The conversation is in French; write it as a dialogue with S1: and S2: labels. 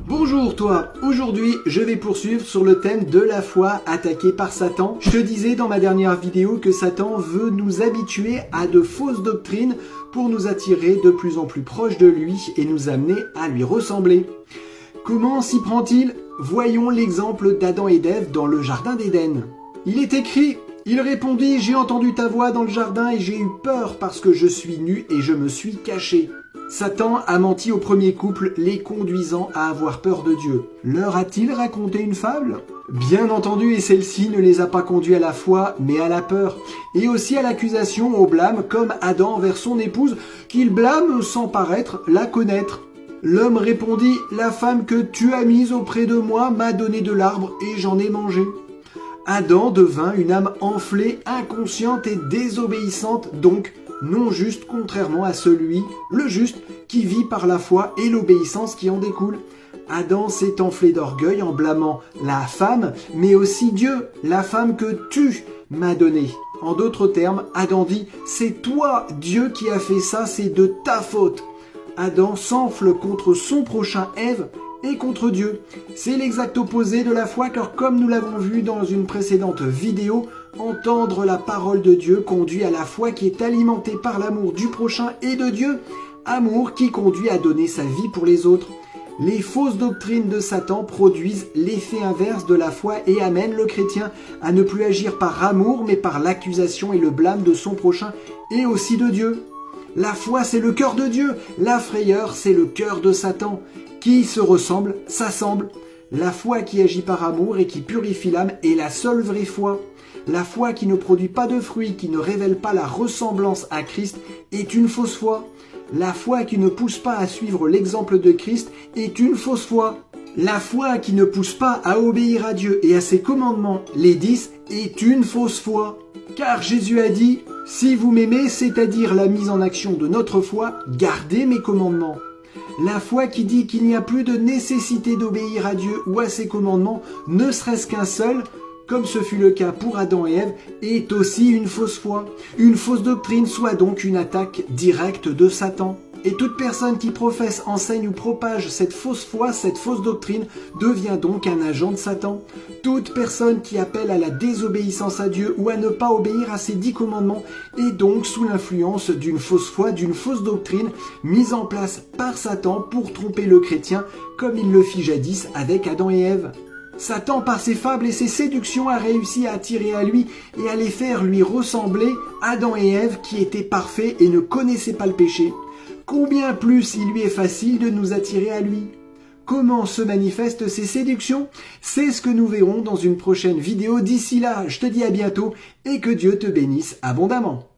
S1: Bonjour toi, aujourd'hui je vais poursuivre sur le thème de la foi attaquée par Satan. Je te disais dans ma dernière vidéo que Satan veut nous habituer à de fausses doctrines pour nous attirer de plus en plus proches de lui et nous amener à lui ressembler. Comment s'y prend-il? Voyons l'exemple d'Adam et d'Ève dans le jardin d'Éden. Il est écrit: il répondit, j'ai entendu ta voix dans le jardin et j'ai eu peur parce que je suis nu et je me suis caché. Satan a menti au premier couple, les conduisant à avoir peur de Dieu. Leur a-t-il raconté une fable? Bien entendu, et celle-ci ne les a pas conduits à la foi, mais à la peur. Et aussi à l'accusation, au blâme, comme Adam envers son épouse, qu'il blâme sans paraître la connaître. L'homme répondit, la femme que tu as mise auprès de moi m'a donné de l'arbre et j'en ai mangé. Adam devint une âme enflée, inconsciente et désobéissante, donc non juste, contrairement à celui, le juste, qui vit par la foi et l'obéissance qui en découle. Adam s'est enflé d'orgueil en blâmant la femme, mais aussi Dieu, la femme que tu m'as donnée. En d'autres termes, Adam dit, c'est toi, Dieu, qui as fait ça, c'est de ta faute. Adam s'enfle contre son prochain, Ève, et contre Dieu. C'est l'exact opposé de la foi, car comme nous l'avons vu dans une précédente vidéo, entendre la parole de Dieu conduit à la foi qui est alimentée par l'amour du prochain et de Dieu, amour qui conduit à donner sa vie pour les autres. Les fausses doctrines de Satan produisent l'effet inverse de la foi et amènent le chrétien à ne plus agir par amour, mais par l'accusation et le blâme de son prochain et aussi de Dieu. La foi, c'est le cœur de Dieu. La frayeur, c'est le cœur de Satan. Qui se ressemble, s'assemble. La foi qui agit par amour et qui purifie l'âme est la seule vraie foi. La foi qui ne produit pas de fruits, qui ne révèle pas la ressemblance à Christ, est une fausse foi. La foi qui ne pousse pas à suivre l'exemple de Christ est une fausse foi. La foi qui ne pousse pas à obéir à Dieu et à ses commandements, les 10, est une fausse foi. Car Jésus a dit, « Si vous m'aimez, c'est-à-dire la mise en action de notre foi, gardez mes commandements. » La foi qui dit qu'il n'y a plus de nécessité d'obéir à Dieu ou à ses commandements, ne serait-ce qu'un seul, comme ce fut le cas pour Adam et Ève, est aussi une fausse foi. Une fausse doctrine, soit donc une attaque directe de Satan. Et toute personne qui professe, enseigne ou propage cette fausse foi, cette fausse doctrine, devient donc un agent de Satan. Toute personne qui appelle à la désobéissance à Dieu ou à ne pas obéir à ses 10 commandements est donc sous l'influence d'une fausse foi, d'une fausse doctrine mise en place par Satan pour tromper le chrétien, comme il le fit jadis avec Adam et Ève. Satan, par ses fables et ses séductions, a réussi à attirer à lui et à les faire lui ressembler Adam et Ève qui étaient parfaits et ne connaissaient pas le péché. Combien plus il lui est facile de nous attirer à lui. Comment se manifestent ces séductions? C'est ce que nous verrons dans une prochaine vidéo. D'ici là, je te dis à bientôt et que Dieu te bénisse abondamment.